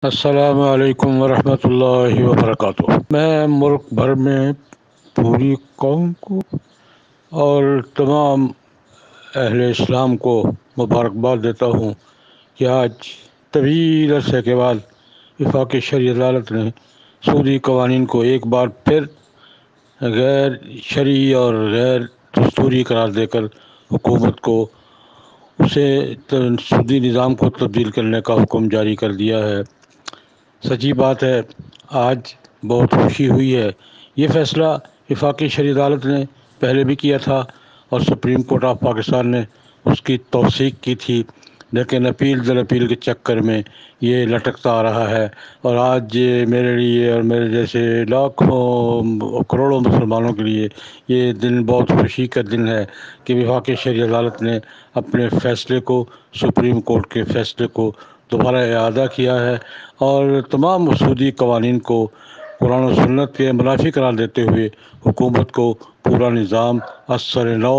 السلام علیکم ورحمۃ اللہ وبرکاتہ۔ میں ملک بھر میں پوری قوم کو اور تمام اہل اسلام کو مبارکباد دیتا ہوں کہ آج طویل عرصے کے بعد وفاقی شرعی عدالت نے سودی قوانین کو ایک بار پھر غیر شرعی اور غیر دستوری قرار دے کر حکومت کو اسے سودی نظام کو تبدیل کرنے کا حکم جاری کر دیا ہے۔ سچی بات ہے، آج بہت خوشی ہوئی ہے۔ یہ فیصلہ وفاقی شرعی عدالت نے پہلے بھی کیا تھا اور سپریم کورٹ آف پاکستان نے اس کی توثیق کی تھی، لیکن اپیل در اپیل کے چکر میں یہ لٹکتا آ رہا ہے۔ اور آج میرے لیے اور میرے جیسے لاکھوں کروڑوں مسلمانوں کے لیے یہ دن بہت خوشی کا دن ہے کہ وفاقی شرعی عدالت نے اپنے فیصلے کو، سپریم کورٹ کے فیصلے کو دوبارہ اعادہ کیا ہے اور تمام سودی قوانین کو قرآن و سنت کے منافی قرار دیتے ہوئے حکومت کو پورا نظام از سر نو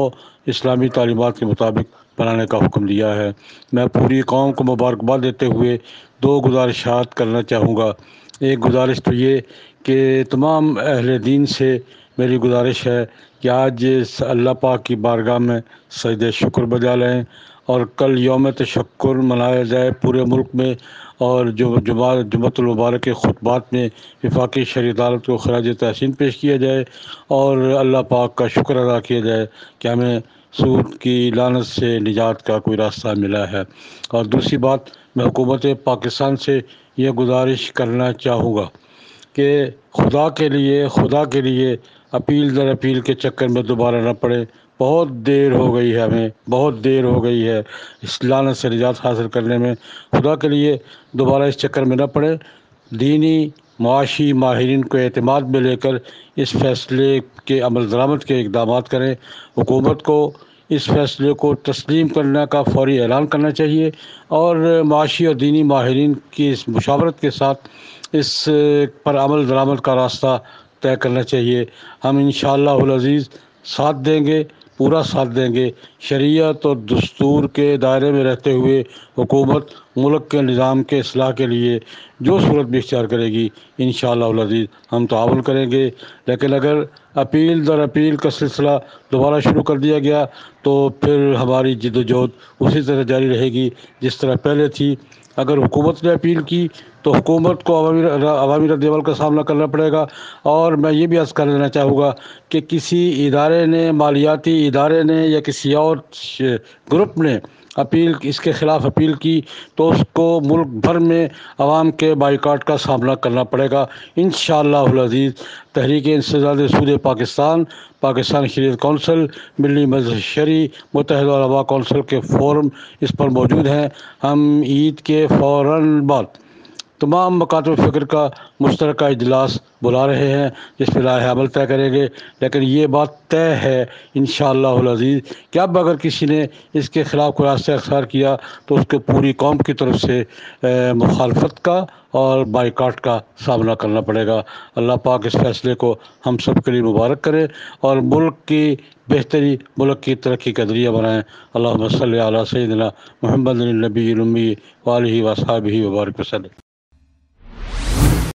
اسلامی تعلیمات کے مطابق بنانے کا حکم دیا ہے۔ میں پوری قوم کو مبارکباد دیتے ہوئے دو گزارشات کرنا چاہوں گا۔ ایک گزارش تو یہ کہ تمام اہل دین سے میری گزارش ہے کہ آج اللہ پاک کی بارگاہ میں سجدہ شکر بجا لیں اور کل یوم تشکر منایا جائے پورے ملک میں، اور جمعۃ المبارک کے خطبات میں وفاقی شرعی عدالت کو خراج تحسین پیش کیا جائے اور اللہ پاک کا شکر ادا کیا جائے کہ ہمیں سود کی لعنت سے نجات کا کوئی راستہ ملا ہے۔ اور دوسری بات، میں حکومت پاکستان سے یہ گزارش کرنا چاہوں گا کہ خدا کے لیے اپیل در اپیل کے چکر میں دوبارہ نہ پڑے۔ بہت دیر ہو گئی ہے، ہمیں بہت دیر ہو گئی ہے اس لعنت سے نجات حاصل کرنے میں۔ خدا کے لیے دوبارہ اس چکر میں نہ پڑے، دینی معاشی ماہرین کو اعتماد میں لے کر اس فیصلے کے عمل درآمد کے اقدامات کریں۔ حکومت کو اس فیصلے کو تسلیم کرنے کا فوری اعلان کرنا چاہیے اور معاشی اور دینی ماہرین کی اس مشاورت کے ساتھ اس پر عمل درآمد کا راستہ طے کرنا چاہیے۔ ہم انشاءاللہ العزیز ساتھ دیں گے، پورا ساتھ دیں گے۔ شریعت اور دستور کے دائرے میں رہتے ہوئے حکومت ملک کے نظام کے اصلاح کے لیے جو صورت بھی اختیار کرے گی انشاءاللہ العزیز ہم تعاون کریں گے۔ لیکن اگر اپیل در اپیل کا سلسلہ دوبارہ شروع کر دیا گیا تو پھر ہماری جد و جہد اسی طرح جاری رہے گی جس طرح پہلے تھی۔ اگر حکومت نے اپیل کی تو حکومت کو عوامی رد عمل کا سامنا کرنا پڑے گا۔ اور میں یہ بھی عرض کر دینا چاہوں گا کہ کسی ادارے نے، مالیاتی ادارے نے یا کسی اور گروپ نے اس کے خلاف اپیل کی تو اس کو ملک بھر میں عوام کے بائیکاٹ کا سامنا کرنا پڑے گا انشاءاللہ العزیز۔ تحریک انسداد سود پاکستان شریعت کونسل، ملی مجلس شرعی، متحدہ علماء کونسل کے فورم اس پر موجود ہیں۔ ہم عید کے فوراً بعد تمام مکاتب فکر کا مشترکہ اجلاس بلا رہے ہیں جس پہ لائحہ عمل طے کریں گے۔ لیکن یہ بات طے ہے انشاءاللہ العزیز کہ اب اگر کسی نے اس کے خلاف کوئی راستہ اختیار کیا تو اس کو پوری قوم کی طرف سے مخالفت کا اور بائیکاٹ کا سامنا کرنا پڑے گا۔ اللہ پاک اس فیصلے کو ہم سب کے لیے مبارک کرے اور ملک کی بہتری، ملک کی ترقی کا ذریعہ بنائیں۔ اللہم صلی علی سیدنا محمد النبی الامی وآلہ وصحبہ وبارک وسلم۔